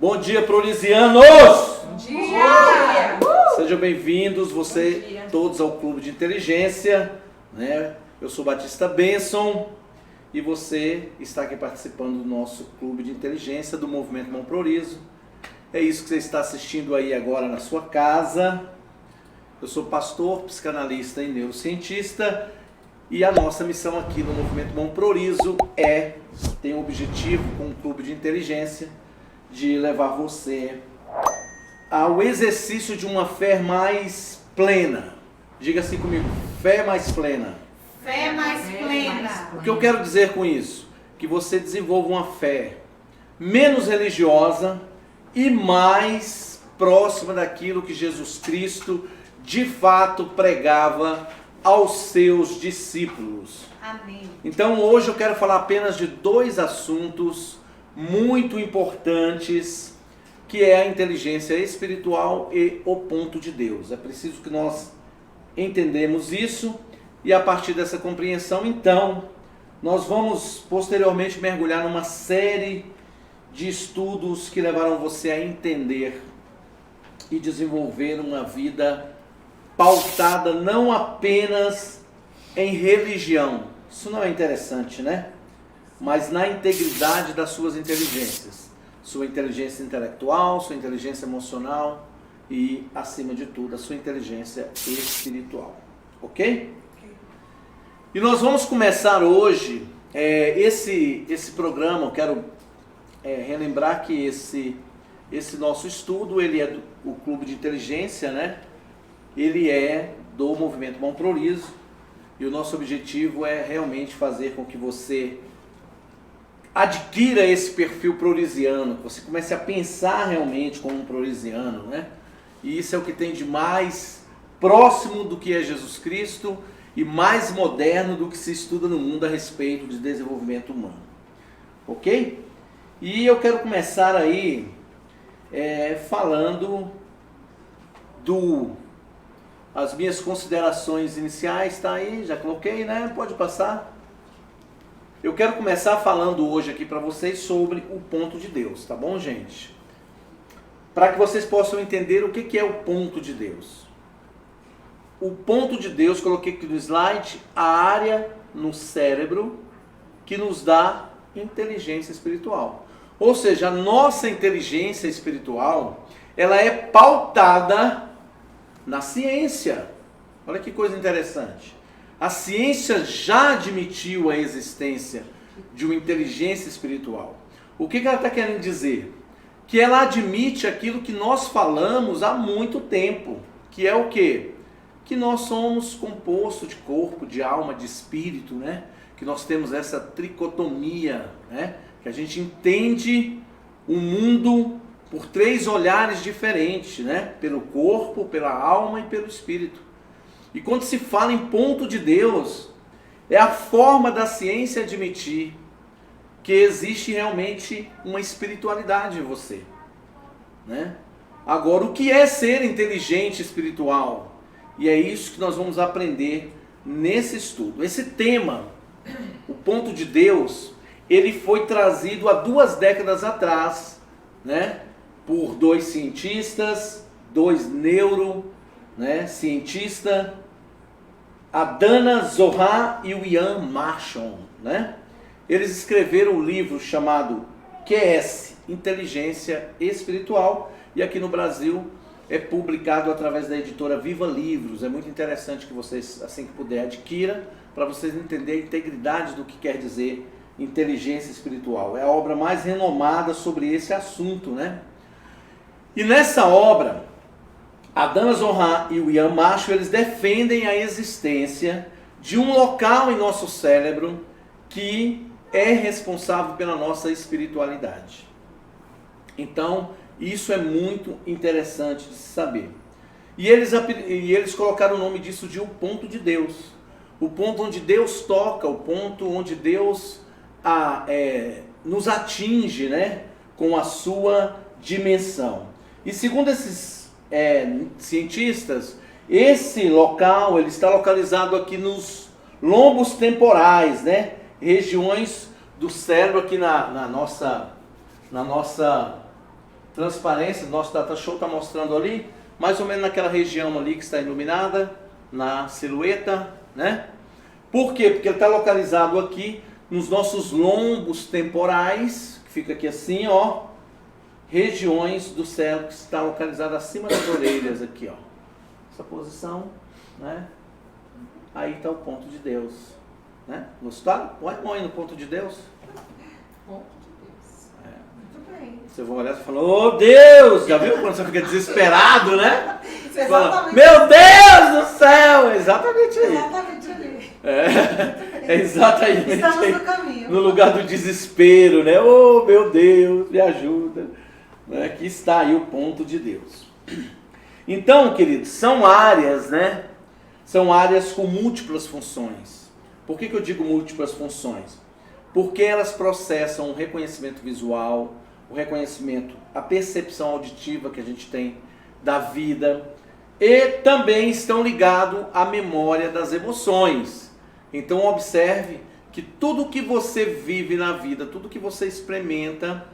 Bom dia, prolisianos! Bom dia! Sejam bem-vindos, todos ao Clube de Inteligência, né? Eu sou Batista Benson e você está aqui participando do nosso Clube de Inteligência do Movimento Mão Prorizo. É isso que você está assistindo aí agora na sua casa. Eu sou pastor, psicanalista e neurocientista e a nossa missão aqui no Movimento Mão Prorizo tem o objetivo com o Clube de Inteligência de levar você ao exercício de uma fé mais plena. Diga assim comigo, fé mais plena. Fé mais plena. O que eu quero dizer com isso? Que você desenvolva uma fé menos religiosa e mais próxima daquilo que Jesus Cristo de fato pregava aos seus discípulos. Amém. Então hoje eu quero falar apenas de dois assuntos muito importantes, que é a inteligência espiritual e o ponto de Deus. É preciso que nós entendamos isso e a partir dessa compreensão, então, nós vamos posteriormente mergulhar numa série de estudos que levarão você a entender e desenvolver uma vida pautada não apenas em religião. Isso não é interessante, né? Mas na integridade das suas inteligências. Sua inteligência intelectual, sua inteligência emocional e, acima de tudo, a sua inteligência espiritual. Ok? E nós vamos começar hoje esse programa. Eu quero relembrar que esse nosso estudo, ele é do Clube de Inteligência, né? Ele é do Movimento Mão Prorizo e o nosso objetivo é realmente fazer com que você adquira esse perfil prorisiano, que você comece a pensar realmente como um prorisiano, né? E isso é o que tem de mais próximo do que é Jesus Cristo e mais moderno do que se estuda no mundo a respeito de desenvolvimento humano. Ok? E eu quero começar aí falando as minhas considerações iniciais, tá aí, já coloquei, né? Pode passar. Eu quero começar falando hoje aqui para vocês sobre o ponto de Deus, tá bom, gente? Para que vocês possam entender o que é o ponto de Deus. O ponto de Deus, coloquei aqui no slide, a área no cérebro que nos dá inteligência espiritual. Ou seja, a nossa inteligência espiritual, ela é pautada na ciência. Olha que coisa interessante. A ciência já admitiu a existência de uma inteligência espiritual. O que ela está querendo dizer? Que ela admite aquilo que nós falamos há muito tempo. Que é o quê? Que nós somos composto de corpo, de alma, de espírito, né? Que nós temos essa tricotomia, né? Que a gente entende o mundo por três olhares diferentes, né? Pelo corpo, pela alma e pelo espírito. E quando se fala em ponto de Deus, é a forma da ciência admitir que existe realmente uma espiritualidade em você, né? Agora, o que é ser inteligente espiritual? E é isso que nós vamos aprender nesse estudo. Esse tema, o ponto de Deus, ele foi trazido há 2 décadas atrás, né? Por 2 cientistas, 2 cientistas, a Dana Zohar e o Ian Marshall, né? Eles escreveram um livro chamado QS, Inteligência Espiritual, e aqui no Brasil é publicado através da editora Viva Livros. É muito interessante que vocês, assim que puder, adquiram, para vocês entenderem a integridade do que quer dizer inteligência espiritual. É a obra mais renomada sobre esse assunto, né? E nessa obra, a Dana Zohar e o Ian Marshall, eles defendem a existência de um local em nosso cérebro que é responsável pela nossa espiritualidade. Então, isso é muito interessante de se saber. E eles colocaram o nome disso de o ponto de Deus. O ponto onde Deus toca, o ponto onde Deus nos atinge, né, com a sua dimensão. E segundo esses cientistas, esse local ele está localizado aqui nos lombos temporais, né? Regiões do cérebro aqui na nossa transparência, nosso data show está mostrando ali, mais ou menos naquela região ali que está iluminada, na silhueta, né? Por quê? Porque ele está localizado aqui nos nossos lombos temporais, que fica aqui assim, ó, regiões do cérebro que está localizado acima das orelhas aqui, ó. Essa posição, né? Aí está o ponto de Deus, né? Gostaram? Põe a mão aí no ponto de Deus. Ponto de Deus. Muito bem. Você vai olhar e falar, ô Deus! Já viu quando você fica desesperado, né? Isso é Fala, exatamente. meu Deus do céu! Exatamente aí. Exatamente ali. É exatamente Estamos aí. no caminho. No lugar do desespero, né? Oh, meu Deus, me ajuda. Aqui está aí o ponto de Deus. Então, queridos, são áreas, né? São áreas com múltiplas funções. Por que eu digo múltiplas funções? Porque elas processam o reconhecimento visual, o reconhecimento, a percepção auditiva que a gente tem da vida, e também estão ligados à memória das emoções. Então observe que tudo que você vive na vida, tudo que você experimenta,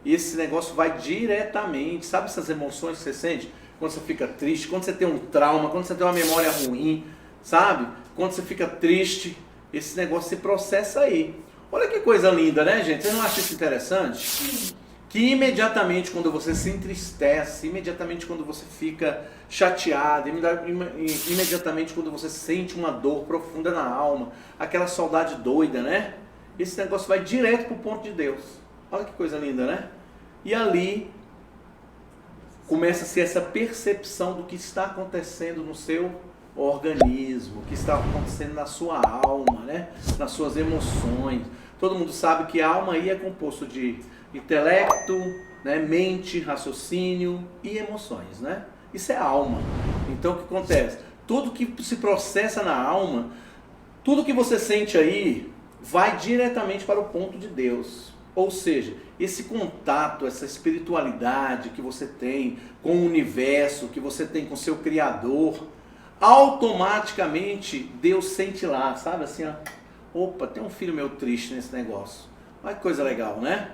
esse negócio vai diretamente, sabe essas emoções que você sente? Quando você fica triste, quando você tem um trauma, quando você tem uma memória ruim, sabe? Quando você fica triste, esse negócio se processa aí. Olha que coisa linda, né, gente? Vocês não acham isso interessante? Sim. Que imediatamente quando você se entristece, imediatamente quando você fica chateado, imediatamente quando você sente uma dor profunda na alma, aquela saudade doida, né? Esse negócio vai direto para o ponto de Deus. Olha que coisa linda, né? E ali começa a ser essa percepção do que está acontecendo no seu organismo, o que está acontecendo na sua alma, né? Nas suas emoções. Todo mundo sabe que a alma aí é composto de intelecto, né? Mente, raciocínio e emoções, né? Isso é alma. Então o que acontece? Tudo que se processa na alma, tudo que você sente aí, vai diretamente para o ponto de Deus. Ou seja, esse contato, essa espiritualidade que você tem com o universo, que você tem com o seu Criador, automaticamente Deus sente lá, sabe assim, ó, opa, tem um filho meu triste nesse negócio. Olha que coisa legal, né?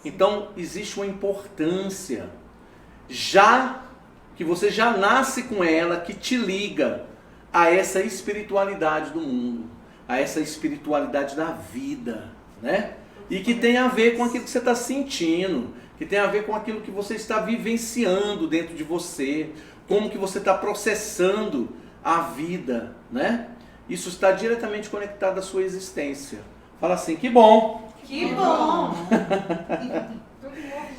Então, existe uma importância, já que você já nasce com ela, que te liga a essa espiritualidade do mundo, a essa espiritualidade da vida, né? E que tem a ver com aquilo que você está sentindo, que tem a ver com aquilo que você está vivenciando dentro de você, como que você está processando a vida, né? Isso está diretamente conectado à sua existência. Fala assim, que bom! Que bom!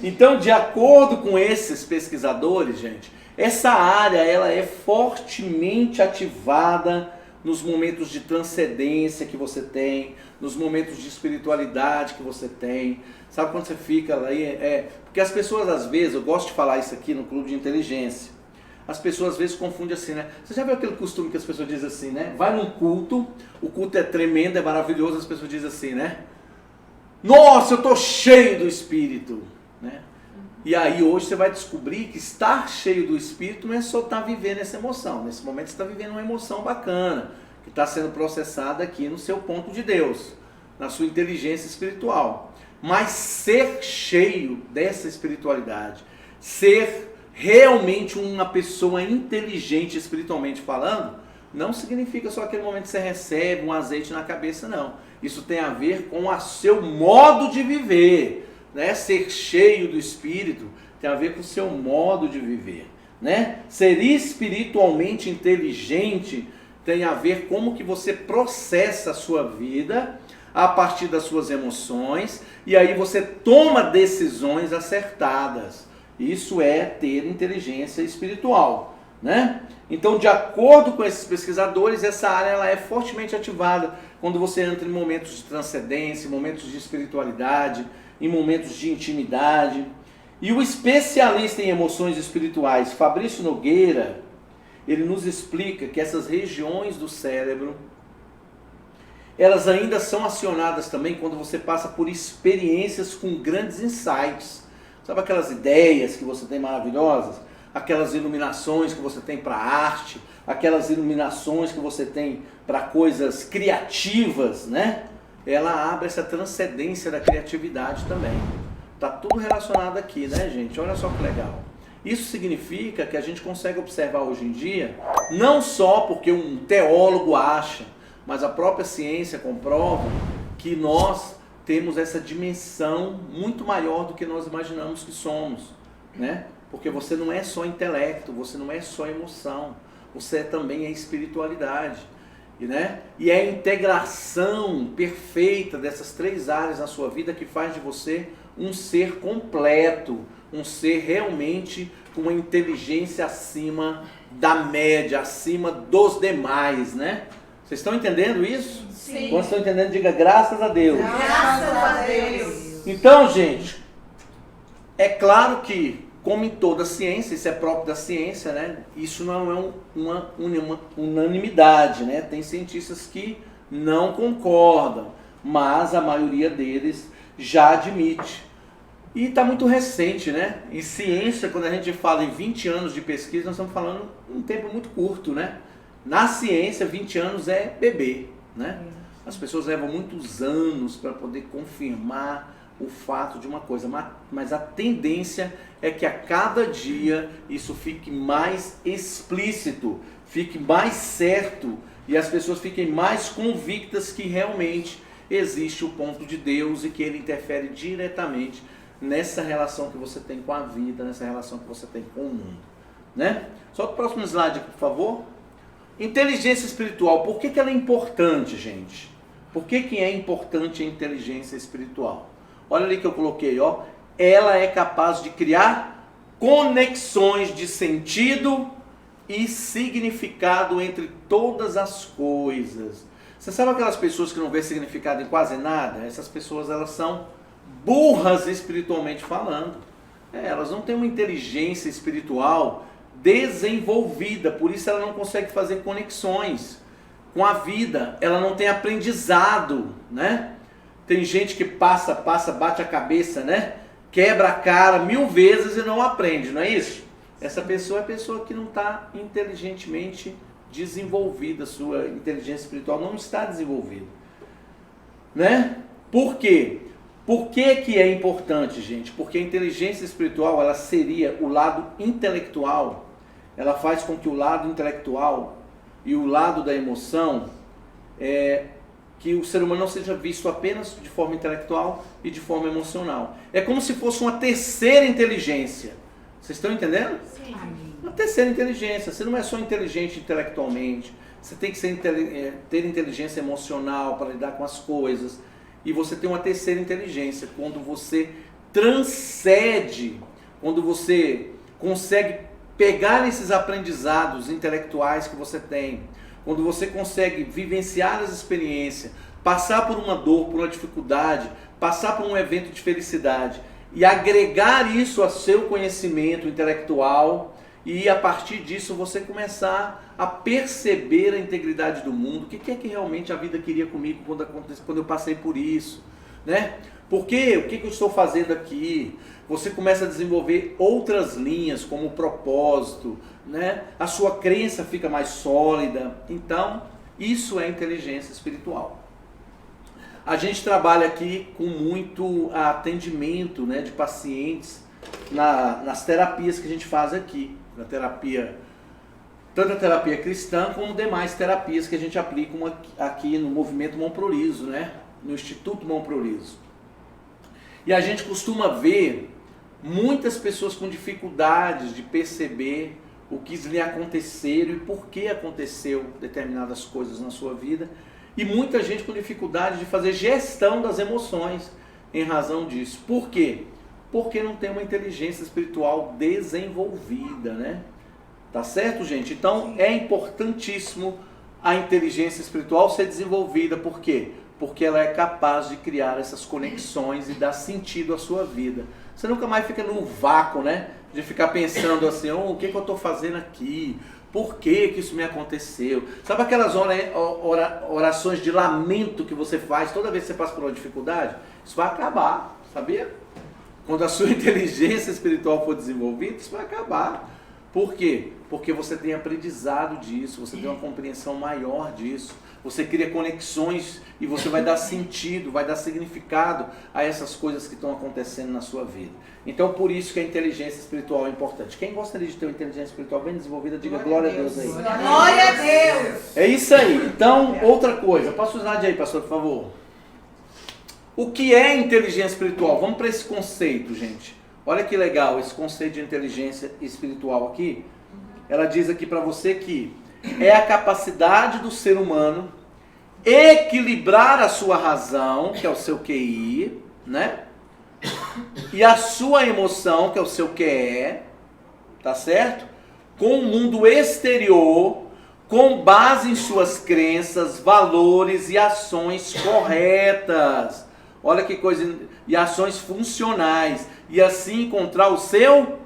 Então, de acordo com esses pesquisadores, gente, essa área ela é fortemente ativada nos momentos de transcendência que você tem, nos momentos de espiritualidade que você tem. Sabe quando você fica lá aí? Porque as pessoas às vezes, eu gosto de falar isso aqui no Clube de Inteligência, as pessoas às vezes confundem assim, né? Você já viu aquele costume que as pessoas dizem assim, né? Vai num culto, o culto é tremendo, é maravilhoso, as pessoas dizem assim, né? Nossa, eu tô cheio do Espírito, né? E aí hoje você vai descobrir que estar cheio do Espírito não é só estar vivendo essa emoção. Nesse momento você está vivendo uma emoção bacana, que está sendo processada aqui no seu ponto de Deus, na sua inteligência espiritual. Mas ser cheio dessa espiritualidade, ser realmente uma pessoa inteligente espiritualmente falando, não significa só aquele momento que você recebe um azeite na cabeça, não. Isso tem a ver com o seu modo de viver. Né? Ser cheio do Espírito tem a ver com o seu modo de viver, né? Ser espiritualmente inteligente tem a ver como que você processa a sua vida a partir das suas emoções e aí você toma decisões acertadas. Isso é ter inteligência espiritual, né? Então, de acordo com esses pesquisadores, essa área ela é fortemente ativada quando você entra em momentos de transcendência, momentos de espiritualidade, em momentos de intimidade. E o especialista em emoções espirituais, Fabrício Nogueira, ele nos explica que essas regiões do cérebro, elas ainda são acionadas também quando você passa por experiências com grandes insights. Sabe aquelas ideias que você tem maravilhosas? Aquelas iluminações que você tem para arte, aquelas iluminações que você tem para coisas criativas, né? Ela abre essa transcendência da criatividade também. Tá tudo relacionado aqui, né, gente? Olha só que legal. Isso significa que a gente consegue observar hoje em dia, não só porque um teólogo acha, mas a própria ciência comprova que nós temos essa dimensão muito maior do que nós imaginamos que somos, né? Porque você não é só intelecto, você não é só emoção, você também é espiritualidade, né? E é a integração perfeita dessas três áreas na sua vida que faz de você um ser completo, um ser realmente com uma inteligência acima da média, acima dos demais, né? Vocês estão entendendo isso? Sim. Quando estão entendendo, diga graças a Deus. Graças a Deus. Então, gente, é claro que, como em toda ciência, isso é próprio da ciência, né? Isso não é uma unanimidade, né? Tem cientistas que não concordam, mas a maioria deles já admite. E está muito recente, né? Em ciência, quando a gente fala em 20 anos de pesquisa, nós estamos falando um tempo muito curto, né? Na ciência, 20 anos é bebê, né? As pessoas levam muitos anos para poder confirmar o fato de uma coisa, mas a tendência é que a cada dia isso fique mais explícito, fique mais certo e as pessoas fiquem mais convictas que realmente existe o ponto de Deus e que ele interfere diretamente nessa relação que você tem com a vida, nessa relação que você tem com o mundo, né? Só o próximo slide aqui, por favor. Inteligência espiritual, por que ela é importante, gente? Por que é importante a inteligência espiritual? Olha ali que eu coloquei, ó. Ela é capaz de criar conexões de sentido e significado entre todas as coisas. Você sabe aquelas pessoas que não vê significado em quase nada? Essas pessoas, elas são burras espiritualmente falando. Elas não têm uma inteligência espiritual desenvolvida, por isso ela não consegue fazer conexões com a vida, ela não tem aprendizado, né? Tem gente que passa, bate a cabeça, né? Quebra a cara 1000 vezes e não aprende, não é isso? Essa pessoa é a pessoa que não está inteligentemente desenvolvida, sua inteligência espiritual não está desenvolvida, né? Por quê? Por que é importante, gente? Porque a inteligência espiritual, ela seria o lado intelectual, ela faz com que o lado intelectual e o lado da emoção, que o ser humano não seja visto apenas de forma intelectual e de forma emocional. É como se fosse uma terceira inteligência. Vocês estão entendendo? Sim. Uma terceira inteligência. Você não é só inteligente intelectualmente, você tem que ter inteligência emocional para lidar com as coisas. E você tem uma terceira inteligência, quando você transcende, quando você consegue pegar esses aprendizados intelectuais que você tem, quando você consegue vivenciar as experiências, passar por uma dor, por uma dificuldade, passar por um evento de felicidade e agregar isso ao seu conhecimento intelectual e a partir disso você começar a perceber a integridade do mundo, o que é que realmente a vida queria comigo quando eu passei por isso, né? Por quê? O que eu estou fazendo aqui? Você começa a desenvolver outras linhas, como o propósito, né? A sua crença fica mais sólida. Então, isso é inteligência espiritual. A gente trabalha aqui com muito atendimento, né, de pacientes nas terapias que a gente faz aqui. Na terapia, tanto a terapia cristã como demais terapias que a gente aplica aqui no Movimento Mão Pro Liso, né? No Instituto Mão Pro Liso. E a gente costuma ver muitas pessoas com dificuldades de perceber o que lhe aconteceram e por que aconteceu determinadas coisas na sua vida. E muita gente com dificuldade de fazer gestão das emoções em razão disso. Por quê? Porque não tem uma inteligência espiritual desenvolvida, né? Tá certo, gente? Então é importantíssimo a inteligência espiritual ser desenvolvida. Por quê? Porque ela é capaz de criar essas conexões e dar sentido à sua vida. Você nunca mais fica no vácuo, né? De ficar pensando assim, o que eu estou fazendo aqui? Por que isso me aconteceu? Sabe aquelas orações de lamento que você faz toda vez que você passa por uma dificuldade? Isso vai acabar, sabia? Quando a sua inteligência espiritual for desenvolvida, isso vai acabar. Por quê? Porque você tem aprendizado disso, você tem uma compreensão maior disso, você cria conexões e você vai dar sentido, vai dar significado a essas coisas que estão acontecendo na sua vida. Então, por isso que a inteligência espiritual é importante. Quem gostaria de ter uma inteligência espiritual bem desenvolvida, diga glória a Deus aí. Glória a Deus! É isso aí. Então, outra coisa. Passa o slide aí, pastor, por favor. O que é inteligência espiritual? Vamos para esse conceito, gente. Olha que legal esse conceito de inteligência espiritual aqui. Ela diz aqui para você que é a capacidade do ser humano equilibrar a sua razão, que é o seu QI, né? E a sua emoção, que é o seu QE, tá certo? Com o mundo exterior, com base em suas crenças, valores e ações corretas. Olha que coisa, e ações funcionais, e assim encontrar o seu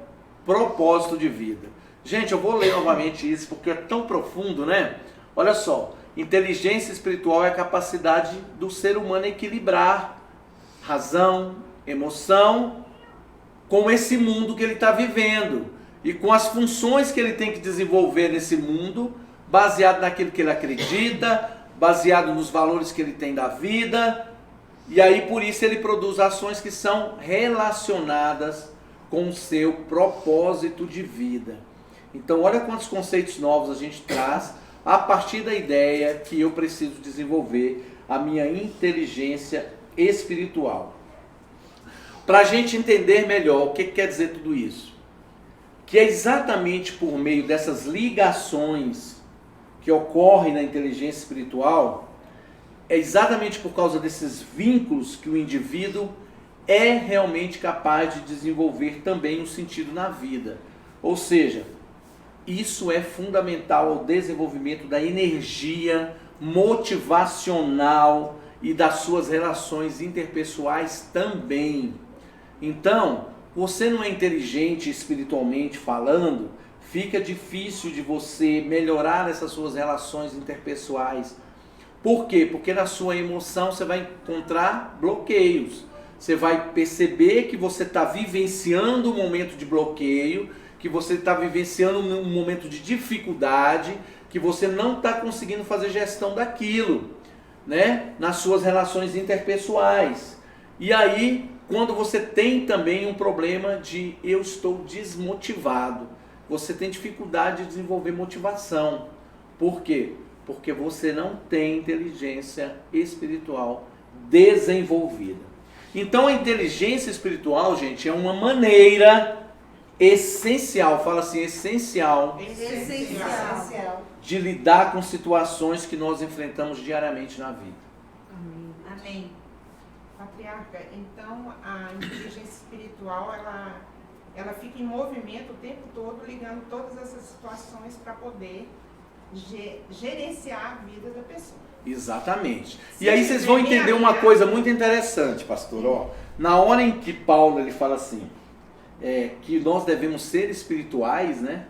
propósito de vida. Gente, eu vou ler novamente isso porque é tão profundo, né? Olha só, inteligência espiritual é a capacidade do ser humano equilibrar razão, emoção, com esse mundo que ele está vivendo e com as funções que ele tem que desenvolver nesse mundo, baseado naquilo que ele acredita, baseado nos valores que ele tem da vida. E aí, por isso, ele produz ações que são relacionadas com o seu propósito de vida. Então, olha quantos conceitos novos a gente traz a partir da ideia que eu preciso desenvolver a minha inteligência espiritual. Para a gente entender melhor o que quer dizer tudo isso. Que é exatamente por meio dessas ligações que ocorrem na inteligência espiritual, é exatamente por causa desses vínculos que o indivíduo é realmente capaz de desenvolver também um sentido na vida. Ou seja, isso é fundamental ao desenvolvimento da energia motivacional e das suas relações interpessoais também. Então, você não é inteligente espiritualmente falando, fica difícil de você melhorar essas suas relações interpessoais. Por quê? Porque na sua emoção você vai encontrar bloqueios. Você vai perceber que você está vivenciando um momento de bloqueio, que você está vivenciando um momento de dificuldade, que você não está conseguindo fazer gestão daquilo, né? Nas suas relações interpessoais. E aí, quando você tem também um problema de eu estou desmotivado, você tem dificuldade de desenvolver motivação. Por quê? Porque você não tem inteligência espiritual desenvolvida. Então a inteligência espiritual, gente, é uma maneira essencial, fala assim, essencial, de lidar com situações que nós enfrentamos diariamente na vida. Amém. Amém. Patriarca, então a inteligência espiritual, ela fica em movimento o tempo todo, ligando todas essas situações para poder gerenciar a vida da pessoa. Exatamente. E aí vocês vão entender uma coisa muito interessante, pastor. Ó, na hora em que Paulo ele fala assim, que nós devemos ser espirituais, né?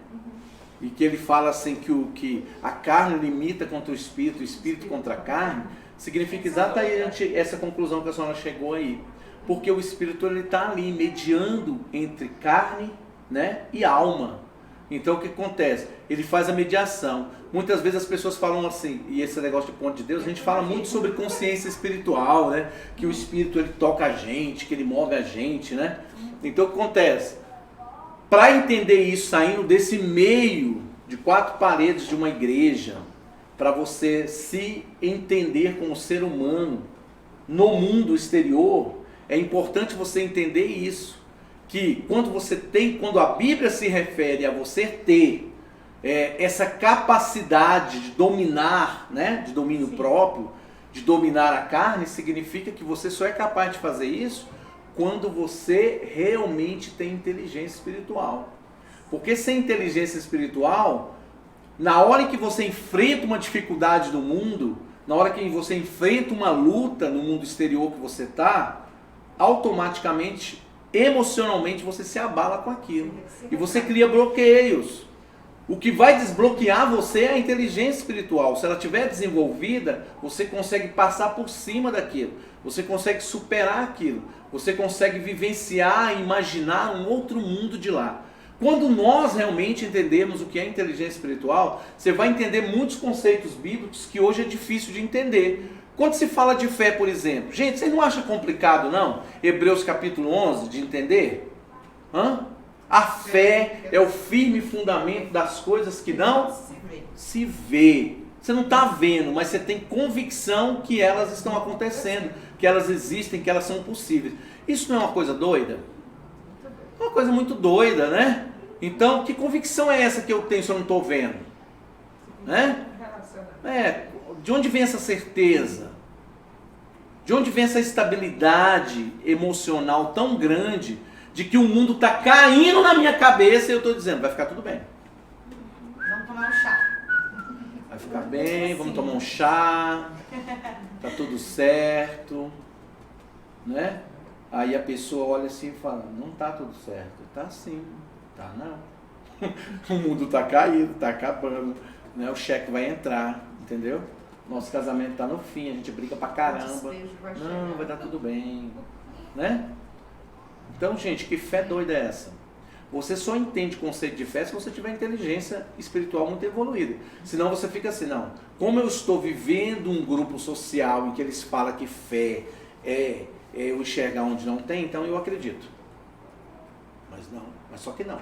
E que ele fala assim que a carne limita contra o espírito contra a carne, significa exatamente essa conclusão que a senhora chegou aí. Porque o espírito ele está ali mediando entre carne, né, e alma. Então o que acontece? Ele faz a mediação. Muitas vezes as pessoas falam assim, e esse negócio de ponto de Deus, a gente fala muito sobre consciência espiritual, né? Que o espírito ele toca a gente, que ele move a gente, né? Então o que acontece? Para entender isso, saindo desse meio de quatro paredes de uma igreja, para você se entender como ser humano no mundo exterior, é importante você entender isso. Que quando a Bíblia se refere a você ter essa capacidade de dominar, né, de domínio próprio, de dominar a carne, significa que você só é capaz de fazer isso quando você realmente tem inteligência espiritual. Porque sem inteligência espiritual, na hora em que você enfrenta uma dificuldade no mundo, na hora que você enfrenta uma luta no mundo exterior que você está, automaticamente emocionalmente você se abala com aquilo e você cria bloqueios. O que vai desbloquear você é a inteligência espiritual. Se ela estiver desenvolvida, você consegue passar por cima daquilo, você consegue superar aquilo, você consegue vivenciar e imaginar um outro mundo de lá. Quando nós realmente entendemos o que é inteligência espiritual, você vai entender muitos conceitos bíblicos que hoje é difícil de entender. Quando se fala de fé, por exemplo, gente, vocês não acham complicado não? Hebreus capítulo 11, de entender? A fé é o firme fundamento das coisas que não se vê. Você não está vendo, mas você tem convicção que elas estão acontecendo, que elas existem, que elas são possíveis. Isso não é uma coisa doida? É uma coisa muito doida, né? Então, que convicção é essa que eu tenho se eu não estou vendo? Né? De onde vem essa certeza? De onde vem essa estabilidade emocional tão grande de que o mundo está caindo na minha cabeça e eu estou dizendo, vai ficar tudo bem. Vamos tomar um chá. Vai ficar bem, vamos tomar um chá, tá tudo certo, né? Aí a pessoa olha assim e fala, não tá tudo certo. Tá sim, tá não. O mundo tá caído, tá acabando, né? O cheque vai entrar, entendeu? Nosso casamento tá no fim, a gente briga pra caramba. Não, vai dar tudo bem, né? Então, gente, que fé doida é essa? Você só entende conceito de fé se você tiver inteligência espiritual muito evoluída. Senão você fica assim, não, como eu estou vivendo um grupo social em que eles falam que fé é eu enxergar onde não tem, então eu acredito. Mas não, mas só que não.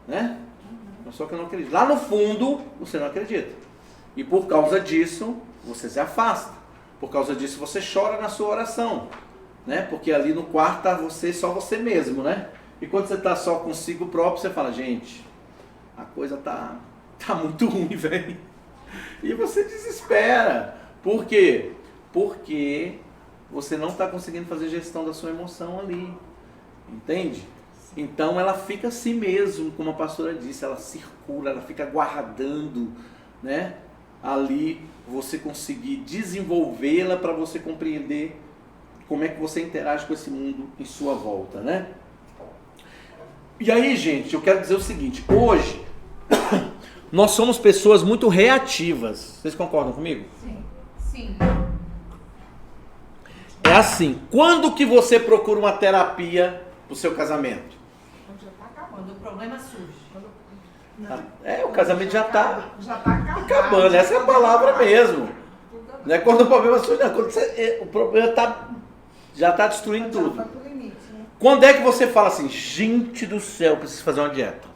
Né? Mas só que eu não acredito. Lá no fundo, você não acredita. E por causa disso, você se afasta. Por causa disso, você chora na sua oração. Né? Porque ali no quarto está só você mesmo, né? E quando você está só consigo próprio, você fala, gente, a coisa tá muito ruim, velho. E você desespera. Por quê? Porque você não está conseguindo fazer gestão da sua emoção ali. Entende? Então ela fica assim mesmo, como a pastora disse, ela circula, ela fica guardando, né? Ali você conseguir desenvolvê-la para você compreender como é que você interage com esse mundo em sua volta, né? E aí, gente, eu quero dizer o seguinte, hoje nós somos pessoas muito reativas. Vocês concordam comigo? Sim. Sim. É assim, quando que você procura uma terapia pro seu casamento? Já tá acabando. Quando o problema surge. O casamento já tá acabando. Essa é a palavra mesmo. Não é quando o problema surge, não. Quando o problema já tá destruindo tudo. Quando é que você fala assim, gente do céu, preciso fazer uma dieta?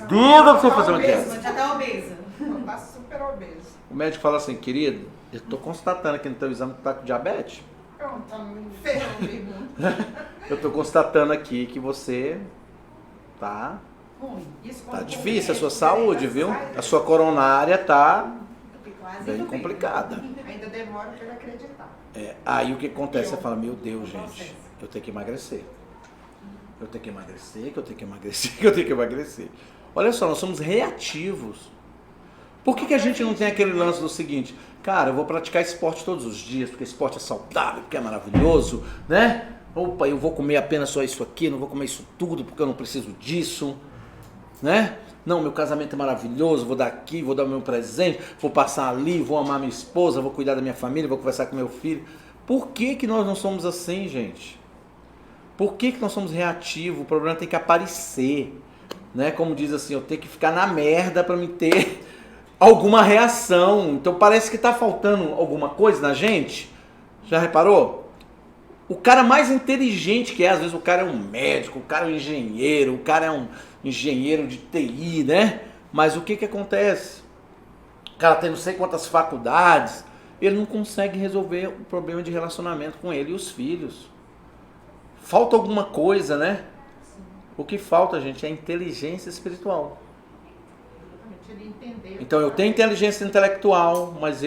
Deus, eu preciso fazer uma dieta. Já tá obesa. Tá super obeso. O médico fala assim, querido, eu estou constatando aqui no teu exame que tu tá com diabetes. Pronto, tá muito feio mesmo. Eu estou constatando aqui que você tá difícil a sua saúde, viu? A sua coronária tá bem complicada. Ainda demora para ele acreditar. Aí o que acontece? Você fala, meu Deus, gente, eu tenho que emagrecer. Eu tenho que emagrecer, que eu tenho que emagrecer, que eu tenho que emagrecer. Olha só, nós somos reativos. Por que a gente não tem aquele lance do seguinte, cara, eu vou praticar esporte todos os dias, porque esporte é saudável, porque é maravilhoso, né? Opa, eu vou comer apenas só isso aqui, não vou comer isso tudo, porque eu não preciso disso, né? Não, meu casamento é maravilhoso, vou dar aqui, vou dar o meu presente, vou passar ali, vou amar minha esposa, vou cuidar da minha família, vou conversar com meu filho. Por que nós não somos assim, gente? Por que nós somos reativos? O problema tem que aparecer, né? Como diz assim, eu tenho que ficar na merda para me ter alguma reação. Então parece que está faltando alguma coisa na gente. Já reparou? O cara mais inteligente que às vezes o cara é um médico, o cara é um engenheiro, o cara é um engenheiro de TI, né? Mas o que acontece? O cara tem não sei quantas faculdades, ele não consegue resolver o problema de relacionamento com ele e os filhos. Falta alguma coisa, né? O que falta, gente, é inteligência espiritual. Então eu tenho inteligência intelectual, mas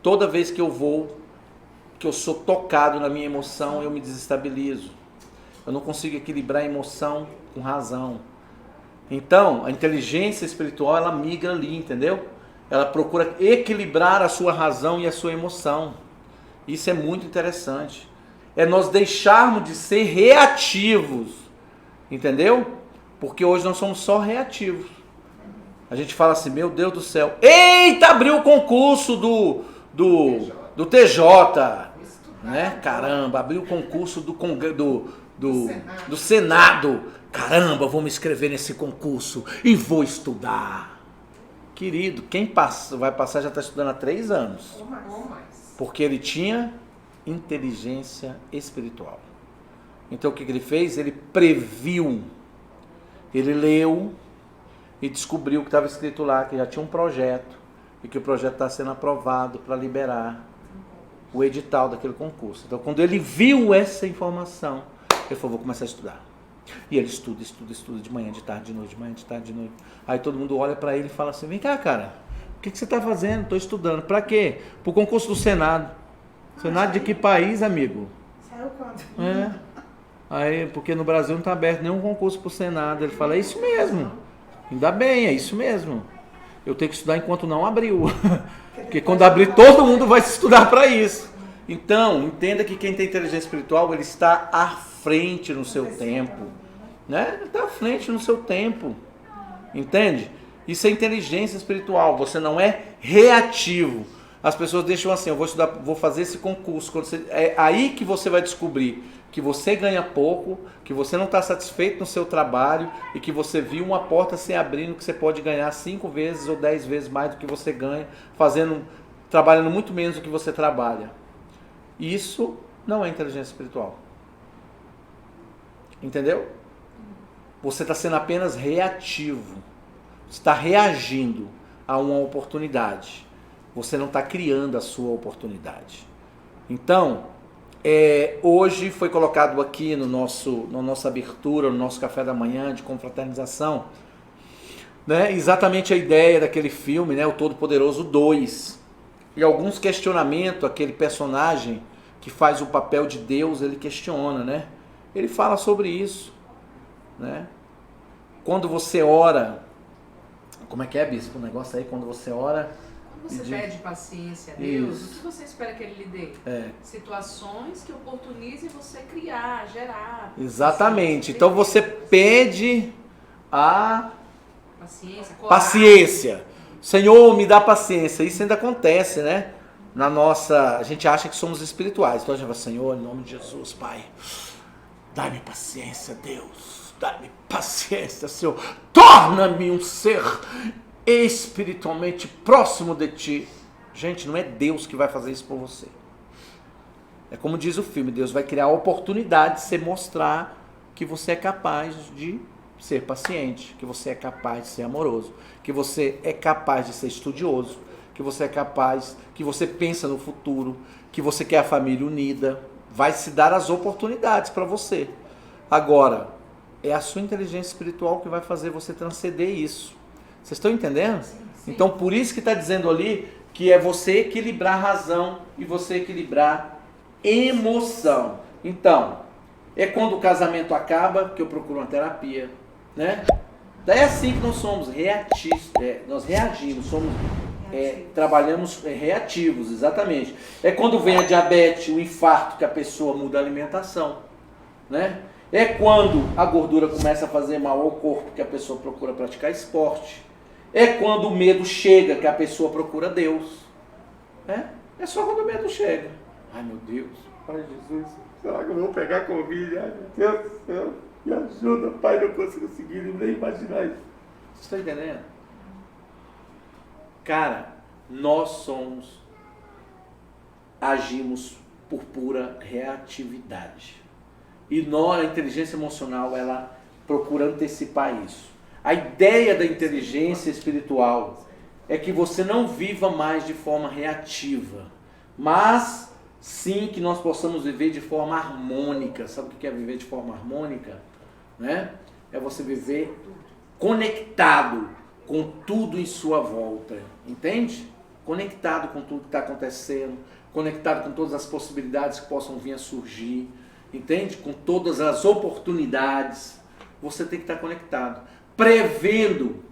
toda vez que eu sou tocado na minha emoção, eu me desestabilizo. Eu não consigo equilibrar a emoção com razão. Então, a inteligência espiritual, ela migra ali, entendeu? Ela procura equilibrar a sua razão e a sua emoção. Isso é muito interessante. É nós deixarmos de ser reativos, entendeu? Porque hoje nós somos só reativos. A gente fala assim, meu Deus do céu, eita, abriu o concurso do TJ, né? Caramba, abriu o concurso do Senado. Caramba, vou me inscrever nesse concurso e vou estudar. Querido, quem vai passar já está estudando há 3 anos. Ou mais. Porque ele tinha inteligência espiritual. Então o que ele fez? Ele previu. Ele leu e descobriu que estava escrito lá, que já tinha um projeto. E que o projeto está sendo aprovado para liberar o edital daquele concurso. Então quando ele viu essa informação, ele falou, vou começar a estudar. E ele estuda de manhã, de tarde, de noite, de manhã, de tarde, de noite. Aí todo mundo olha para ele e fala assim, vem cá, cara, o que você está fazendo? Estou estudando. Para quê? Para o concurso do Senado. Senado de que país, amigo? Saiu quando? É. Aí, porque no Brasil não está aberto nenhum concurso para o Senado. Ele fala, é isso mesmo. Ainda bem, é isso mesmo. Eu tenho que estudar enquanto não abriu. Porque quando abrir, todo mundo vai se estudar para isso. Então, entenda que quem tem inteligência espiritual, ele está à frente no seu tempo. Né? Ele está à frente no seu tempo. Entende? Isso é inteligência espiritual. Você não é reativo. As pessoas deixam assim, eu vou estudar, vou fazer esse concurso. É aí que você vai descobrir que você ganha pouco, que você não está satisfeito no seu trabalho e que você viu uma porta se abrindo que você pode ganhar 5 vezes ou 10 vezes mais do que você ganha, trabalhando muito menos do que você trabalha. Isso não é inteligência espiritual. Entendeu? Você está sendo apenas reativo. Você está reagindo a uma oportunidade. Você não está criando a sua oportunidade. Então, hoje foi colocado aqui na nossa abertura, no nosso café da manhã de confraternização, né, exatamente a ideia daquele filme, né, O Todo-Poderoso 2. E alguns questionamentos, aquele personagem que faz o papel de Deus, ele questiona, né? Ele fala sobre isso, né? Quando você ora, como é que é, bispo, o negócio aí, quando você ora... Quando você pede paciência a Deus, Isso. o que você espera que Ele lhe dê? Situações que oportunizem você criar, gerar. Exatamente. Então você pede a paciência. Paciência. Senhor, me dá paciência. Isso ainda acontece, né? A gente acha que somos espirituais. Então a gente fala, Senhor, em nome de Jesus, Pai, dá-me paciência, Deus. Dá-me paciência, Senhor. Torna-me um ser espiritualmente próximo de Ti. Gente, não é Deus que vai fazer isso por você. É como diz o filme, Deus vai criar a oportunidade de você mostrar que você é capaz de ser paciente, que você é capaz de ser amoroso, que você é capaz de ser estudioso, que você é capaz, que você pensa no futuro, que você quer a família unida. Vai se dar as oportunidades para você. Agora, é a sua inteligência espiritual que vai fazer você transcender isso. Vocês estão entendendo? Sim. Então, por isso que está dizendo ali que é você equilibrar a razão e você equilibrar emoção. Então, é quando o casamento acaba que eu procuro uma terapia, né? Daí é assim que nós somos reativos, nós reagimos, trabalhamos reativos, exatamente. É quando vem a diabetes, o infarto, que a pessoa muda a alimentação, né? É quando a gordura começa a fazer mal ao corpo, que a pessoa procura praticar esporte. É quando o medo chega, que a pessoa procura Deus. É só quando o medo chega. Ai, meu Deus, Pai Jesus, será que eu vou pegar Covid? Ai, meu Deus do céu, me ajuda, Pai, não consigo conseguir nem imaginar isso. Você está entendendo? Cara, nós agimos por pura reatividade. E a inteligência emocional, ela procura antecipar isso. A ideia da inteligência espiritual é que você não viva mais de forma reativa, mas sim que nós possamos viver de forma harmônica. Sabe o que é viver de forma harmônica? Né? É você viver conectado com tudo em sua volta, entende? Conectado com tudo que está acontecendo, conectado com todas as possibilidades que possam vir a surgir, entende? Com todas as oportunidades, você tem que estar conectado, prevendo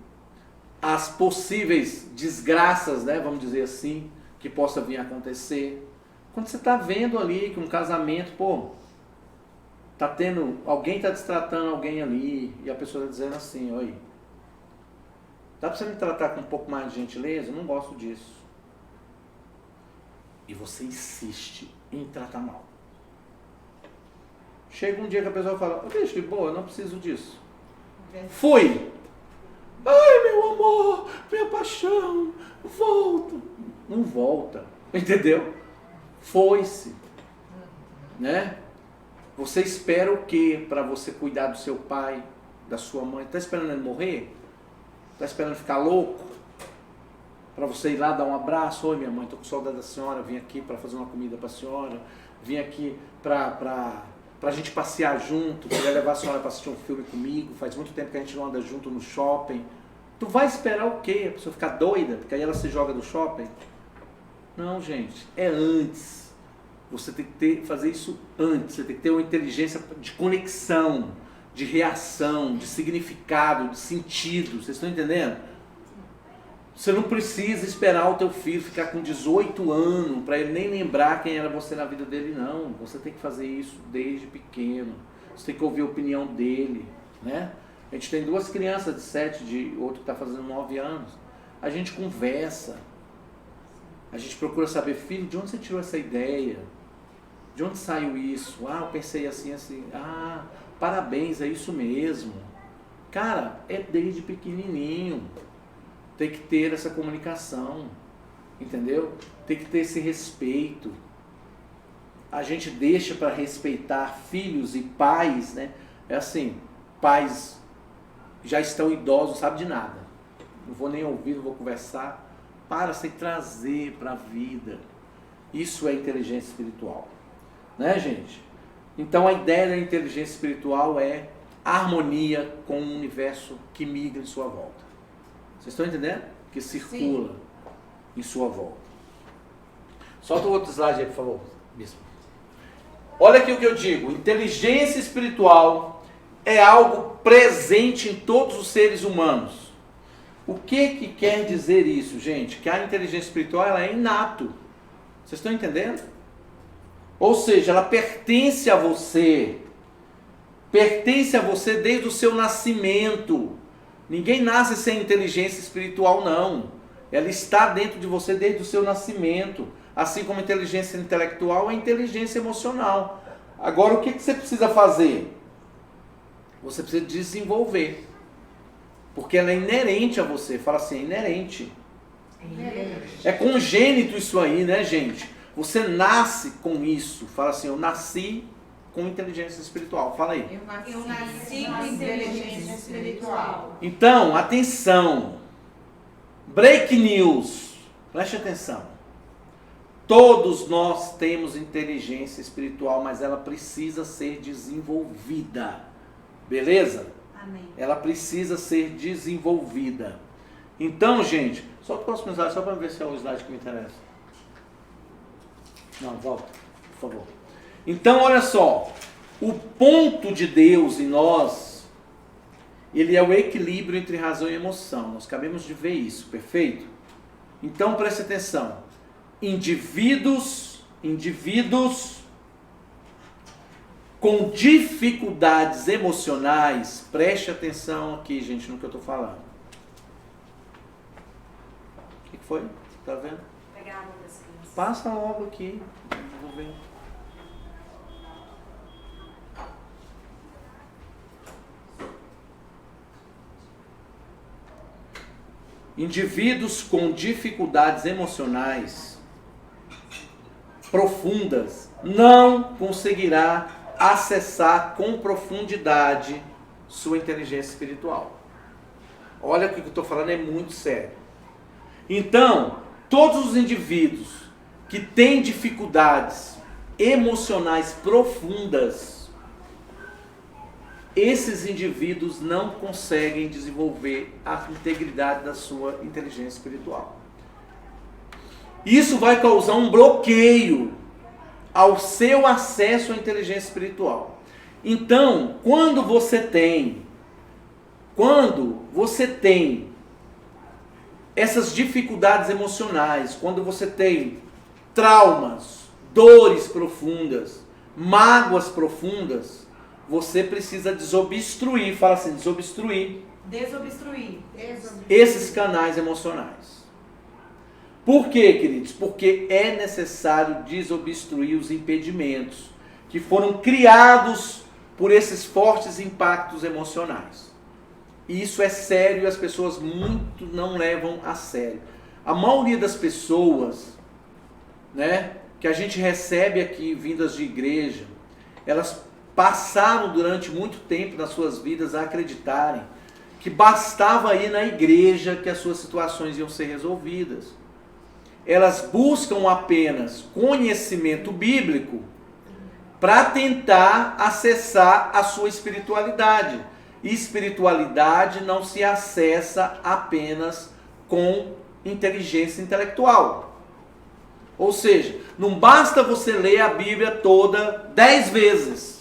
as possíveis desgraças, né, vamos dizer assim, que possa vir a acontecer. Quando você está vendo ali que um casamento, alguém está destratando alguém ali, e a pessoa está dizendo assim, oi, dá para você me tratar com um pouco mais de gentileza? Eu não gosto disso. E você insiste em tratar mal. Chega um dia que a pessoa fala, deixa de boa, eu não preciso disso. Fui. Ai, meu amor, minha paixão, volta. Não volta, entendeu? Foi-se, né? Você espera o quê para você cuidar do seu pai, da sua mãe? Está esperando ele morrer? Está esperando ficar louco? Para você ir lá dar um abraço? Oi, minha mãe, estou com saudade da senhora, vim aqui para fazer uma comida para a senhora, vim aqui para a gente passear junto, queria levar a senhora para assistir um filme comigo, faz muito tempo que a gente não anda junto no shopping. Tu vai esperar o quê? A pessoa ficar doida, porque aí ela se joga do shopping? Não, gente, é antes. Você tem que fazer isso antes, você tem que ter uma inteligência de conexão, de reação, de significado, de sentido, vocês estão entendendo? Você não precisa esperar o teu filho ficar com 18 anos para ele nem lembrar quem era você na vida dele, não. Você tem que fazer isso desde pequeno. Você tem que ouvir a opinião dele, né? A gente tem 2 crianças de 7, de outro que está fazendo 9 anos. A gente conversa. A gente procura saber, filho, de onde você tirou essa ideia? De onde saiu isso? Ah, eu pensei assim, assim. Ah, parabéns, é isso mesmo. Cara, é desde pequenininho. Tem que ter essa comunicação, entendeu? Tem que ter esse respeito. A gente deixa para respeitar filhos e pais, né? É assim, pais já estão idosos, não sabem de nada. Não vou nem ouvir, não vou conversar. Para, você tem que trazer para a vida. Isso é inteligência espiritual. Né, gente? Então a ideia da inteligência espiritual é harmonia com o universo que migra em sua volta. Vocês estão entendendo? Que circula em sua volta. Solta o outro slide aí, por favor, bispo. Olha aqui o que eu digo. Inteligência espiritual é algo presente em todos os seres humanos. O que quer dizer isso, gente? Que a inteligência espiritual ela é inato. Vocês estão entendendo? Ou seja, ela pertence a você. Pertence a você desde o seu nascimento. Ninguém nasce sem inteligência espiritual, não. Ela está dentro de você desde o seu nascimento. Assim como a inteligência intelectual é inteligência emocional. Agora, o que você precisa fazer? Você precisa desenvolver. Porque ela é inerente a você. Fala assim, é inerente. É congênito isso aí, né, gente? Você nasce com isso. Fala assim, eu nasci com inteligência espiritual. Fala aí. Eu nasci com inteligência espiritual. Então, atenção. Break news. Preste atenção. Todos nós temos inteligência espiritual, mas ela precisa ser desenvolvida. Beleza? Amém. Ela precisa ser desenvolvida. Então, gente, só o próximo slide, só para ver se é o slide que me interessa. Não, volta, por favor. Então, olha só, o ponto de Deus em nós, ele é o equilíbrio entre razão e emoção. Nós acabamos de ver isso, perfeito? Então, preste atenção. Indivíduos com dificuldades emocionais, preste atenção aqui, gente, no que eu estou falando. O que foi? Tá vendo? Pegar a mão das crianças. Passa logo aqui, vou ver. Indivíduos com dificuldades emocionais profundas não conseguirá acessar com profundidade sua inteligência espiritual. Olha o que eu estou falando, é muito sério. Então, todos os indivíduos que têm dificuldades emocionais profundas, esses indivíduos não conseguem desenvolver a integridade da sua inteligência espiritual. Isso vai causar um bloqueio ao seu acesso à inteligência espiritual. Então, quando você tem essas dificuldades emocionais, quando você tem traumas, dores profundas, mágoas profundas, você precisa desobstruir, fala assim, desobstruir esses canais emocionais. Por quê, queridos? Porque é necessário desobstruir os impedimentos que foram criados por esses fortes impactos emocionais. E isso é sério e as pessoas muito não levam a sério. A maioria das pessoas, né, que a gente recebe aqui, vindas de igreja, elas passaram durante muito tempo nas suas vidas a acreditarem que bastava ir na igreja que as suas situações iam ser resolvidas. Elas buscam apenas conhecimento bíblico para tentar acessar a sua espiritualidade. E espiritualidade não se acessa apenas com inteligência intelectual. Ou seja, não basta você ler a Bíblia toda 10 vezes.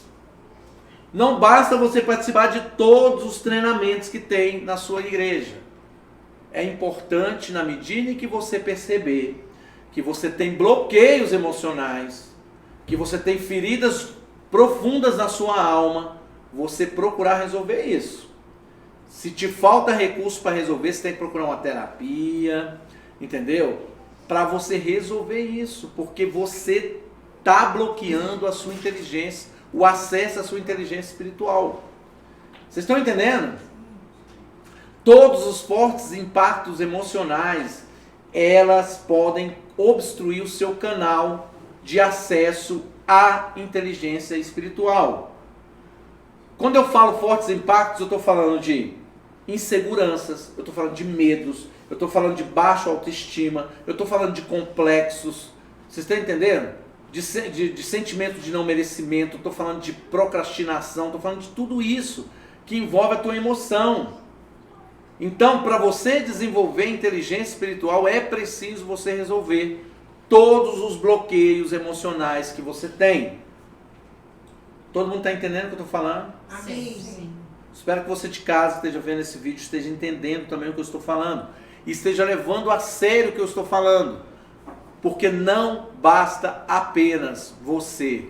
Não basta você participar de todos os treinamentos que tem na sua igreja. É importante, na medida em que você perceber que você tem bloqueios emocionais, que você tem feridas profundas na sua alma, você procurar resolver isso. Se te falta recurso para resolver, você tem que procurar uma terapia, entendeu? Para você resolver isso, porque você está bloqueando a sua inteligência, o acesso à sua inteligência espiritual. Vocês estão entendendo? Todos os fortes impactos emocionais, elas podem obstruir o seu canal de acesso à inteligência espiritual. Quando eu falo fortes impactos, eu estou falando de inseguranças, eu estou falando de medos, eu estou falando de baixa autoestima, eu estou falando de complexos. Vocês estão entendendo? De sentimento de não merecimento, estou falando de procrastinação, estou falando de tudo isso que envolve a tua emoção. Então, para você desenvolver inteligência espiritual, é preciso você resolver todos os bloqueios emocionais que você tem. Todo mundo está entendendo o que eu estou falando? Amém. Sim. Espero que você de casa esteja vendo esse vídeo, esteja entendendo também o que eu estou falando. E esteja levando a sério o que eu estou falando. Porque não basta apenas você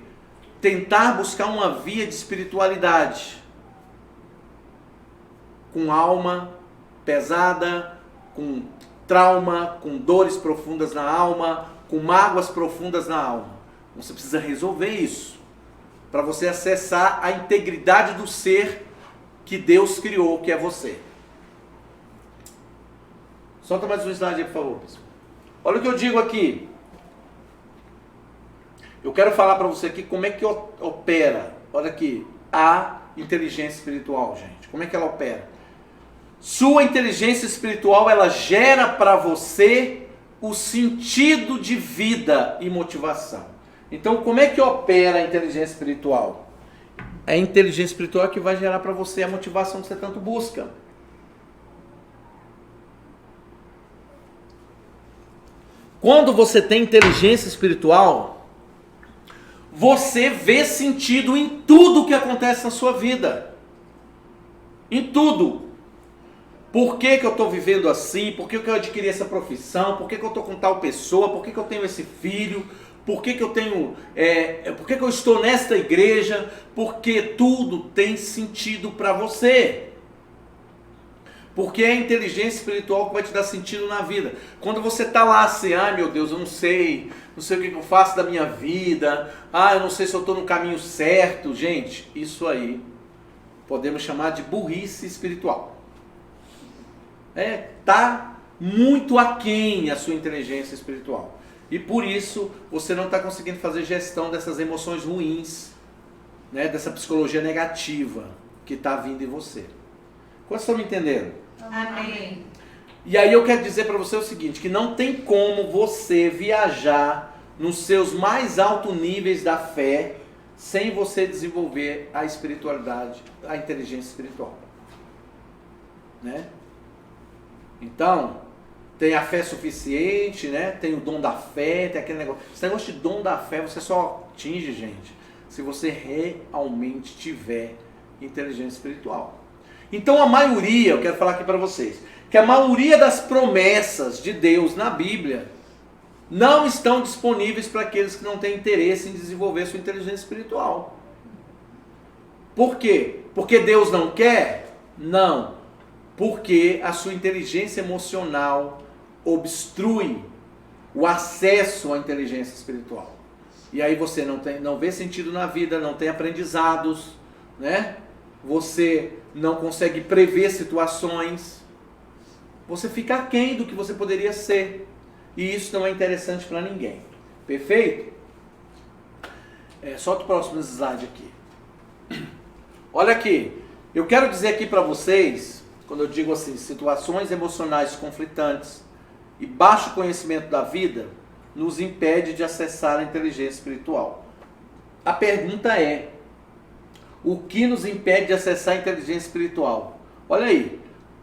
tentar buscar uma via de espiritualidade com alma pesada, com trauma, com dores profundas na alma, com mágoas profundas na alma. Você precisa resolver isso para você acessar a integridade do ser que Deus criou, que é você. Solta mais um slide aí, por favor, pessoal. Olha o que eu digo aqui. Eu quero falar para você aqui como é que opera, olha aqui, a inteligência espiritual, gente. Como é que ela opera? Sua inteligência espiritual, ela gera para você o sentido de vida e motivação. Então, como é que opera a inteligência espiritual? É a inteligência espiritual que vai gerar para você a motivação que você tanto busca. Quando você tem inteligência espiritual, você vê sentido em tudo que acontece na sua vida. Em tudo. Por que eu estou vivendo assim? Por que eu adquiri essa profissão? Por que eu estou com tal pessoa? Por que eu tenho esse filho? Por que eu tenho? Por que eu estou nesta igreja? Porque tudo tem sentido para você. Porque é a inteligência espiritual que vai te dar sentido na vida. Quando você está lá assim, ai meu Deus, eu não sei o que eu faço da minha vida, eu não sei se eu estou no caminho certo. Gente, isso aí podemos chamar de burrice espiritual. Tá muito aquém a sua inteligência espiritual. E por isso você não está conseguindo fazer gestão dessas emoções ruins, né, dessa psicologia negativa que está vindo em você. Quantos estão me entendendo? Amém. E aí eu quero dizer para você o seguinte, que não tem como você viajar nos seus mais altos níveis da fé sem você desenvolver a espiritualidade, a inteligência espiritual. Né? Então, tem a fé suficiente, né? Tem o dom da fé, tem aquele negócio. Esse negócio de dom da fé você só atinge, gente, se você realmente tiver inteligência espiritual. Então a maioria, eu quero falar aqui para vocês, que a maioria das promessas de Deus na Bíblia não estão disponíveis para aqueles que não têm interesse em desenvolver sua inteligência espiritual. Por quê? Porque Deus não quer? Não. Porque a sua inteligência emocional obstrui o acesso à inteligência espiritual. E aí você não vê sentido na vida, não tem aprendizados, né? Você não consegue prever situações. Você fica aquém do que você poderia ser. E isso não é interessante para ninguém. Perfeito? Solta o próximo slide aqui. Olha aqui. Eu quero dizer aqui para vocês, quando eu digo assim, situações emocionais conflitantes e baixo conhecimento da vida, nos impede de acessar a inteligência espiritual. A pergunta é, o que nos impede de acessar a inteligência espiritual? Olha aí,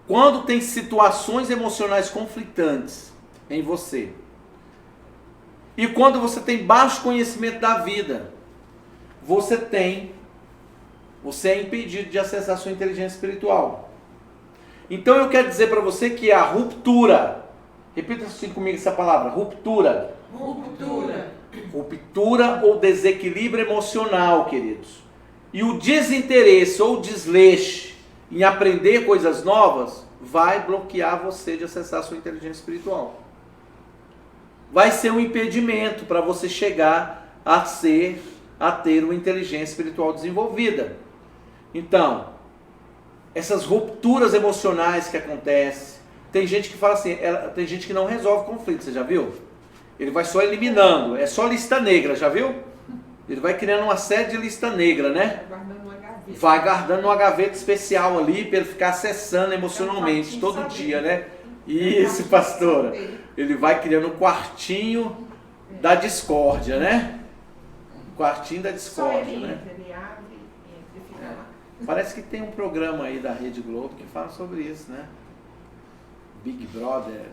quando tem situações emocionais conflitantes em você, e quando você tem baixo conhecimento da vida, você é impedido de acessar a sua inteligência espiritual. Então eu quero dizer para você que a ruptura, repita assim comigo essa palavra, ruptura. Ruptura. Ruptura ou desequilíbrio emocional, queridos. E o desinteresse ou desleixo em aprender coisas novas vai bloquear você de acessar a sua inteligência espiritual. Vai ser um impedimento para você chegar a ter uma inteligência espiritual desenvolvida. Então, essas rupturas emocionais que acontecem, tem gente que fala assim, tem gente que não resolve conflito, você já viu? Ele vai só eliminando, é só lista negra, já viu? Ele vai criando uma série de lista negra, né? Vai guardando uma gaveta especial ali para ele ficar acessando emocionalmente todo dia, né? Isso, pastora. Ele vai criando um quartinho da discórdia, né? O quartinho da discórdia, né? Ele abre e fica lá. Parece que tem um programa aí da Rede Globo que fala sobre isso, né? Big Brother.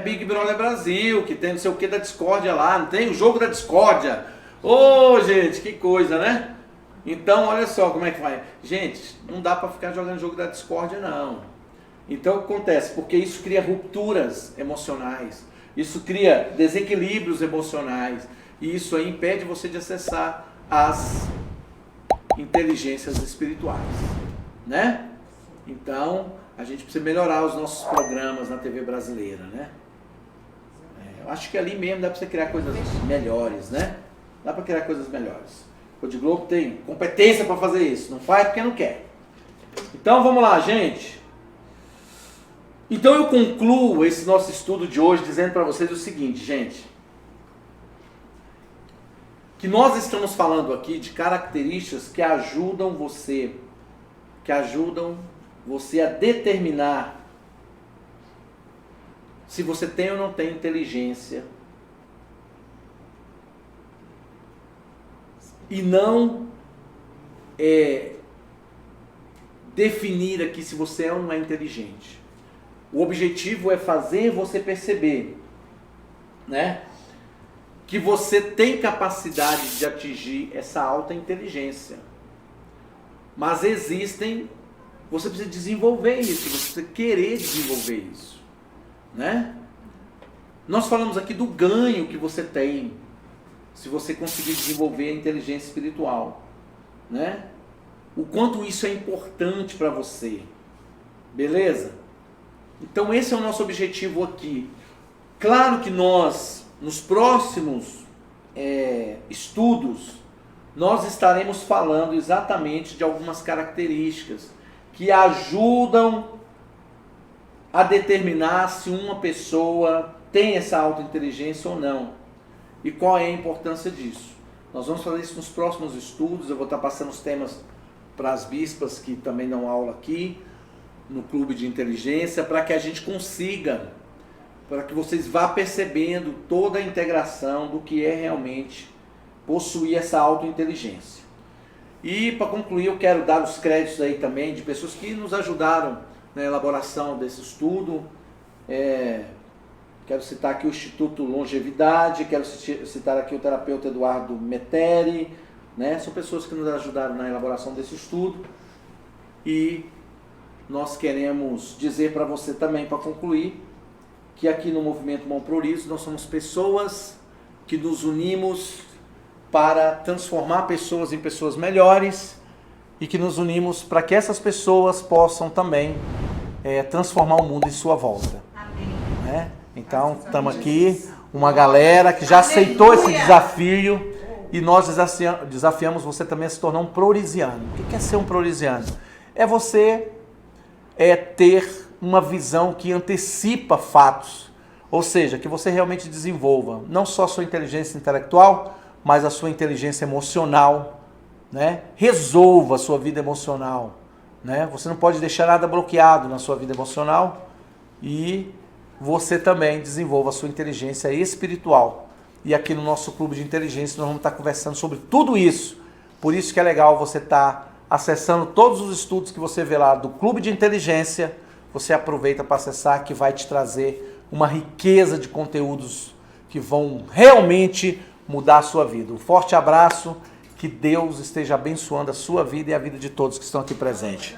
Big Brother Brasil, que tem não sei o que da discórdia lá, não tem o jogo da discórdia. Ô, gente, que coisa, né? Então, olha só como é que vai. Gente, não dá para ficar jogando jogo da discórdia, não. Então, o que acontece? Porque isso cria rupturas emocionais, isso cria desequilíbrios emocionais, e isso aí impede você de acessar as inteligências espirituais, né? Então, a gente precisa melhorar os nossos programas na TV brasileira, né? Eu acho que ali mesmo dá para você criar coisas melhores, né? Dá para criar coisas melhores. O Rede Globo tem competência para fazer isso, não faz porque não quer. Então, vamos lá, gente. Então, eu concluo esse nosso estudo de hoje dizendo para vocês o seguinte, gente. Que nós estamos falando aqui de características que ajudam você a determinar se você tem ou não tem inteligência. E não definir aqui se você é ou não é inteligente. O objetivo é fazer você perceber, né, que você tem capacidade de atingir essa alta inteligência. Mas você precisa desenvolver isso, você precisa querer desenvolver isso, né? Nós falamos aqui do ganho que você tem se você conseguir desenvolver a inteligência espiritual, né? O quanto isso é importante para você, beleza? Então esse é o nosso objetivo aqui. Claro que nós, nos próximos estudos, nós estaremos falando exatamente de algumas características que ajudam a determinar se uma pessoa tem essa autointeligência ou não. E qual é a importância disso. Nós vamos fazer isso nos próximos estudos. Eu vou estar passando os temas para as bispas que também dão aula aqui no Clube de Inteligência, para que a gente consiga, para que vocês vá percebendo toda a integração do que é realmente possuir essa autointeligência. E para concluir, eu quero dar os créditos aí também de pessoas que nos ajudaram na elaboração desse estudo. Quero citar aqui o Instituto Longevidade, quero citar aqui o terapeuta Eduardo Meteri, né? São pessoas que nos ajudaram na elaboração desse estudo. E nós queremos dizer para você também, para concluir, que aqui no Movimento Mão pro Ouriço nós somos pessoas que nos unimos para transformar pessoas em pessoas melhores e que nos unimos para que essas pessoas possam também transformar o mundo em sua volta. Amém. Né? Então, estamos aqui, uma galera que já aceitou esse desafio E nós desafiamos você também a se tornar um prorisiano. O que é ser um prorisiano? É você ter uma visão que antecipa fatos. Ou seja, que você realmente desenvolva não só a sua inteligência intelectual, mas a sua inteligência emocional, né? Resolva a sua vida emocional, né? Você não pode deixar nada bloqueado na sua vida emocional e você também desenvolva a sua inteligência espiritual. E aqui no nosso clube de inteligência nós vamos estar conversando sobre tudo isso. Por isso que é legal você estar acessando todos os estudos que você vê lá do clube de inteligência. Você aproveita para acessar, que vai te trazer uma riqueza de conteúdos que vão realmente mudar a sua vida. Um forte abraço, que Deus esteja abençoando a sua vida e a vida de todos que estão aqui presentes.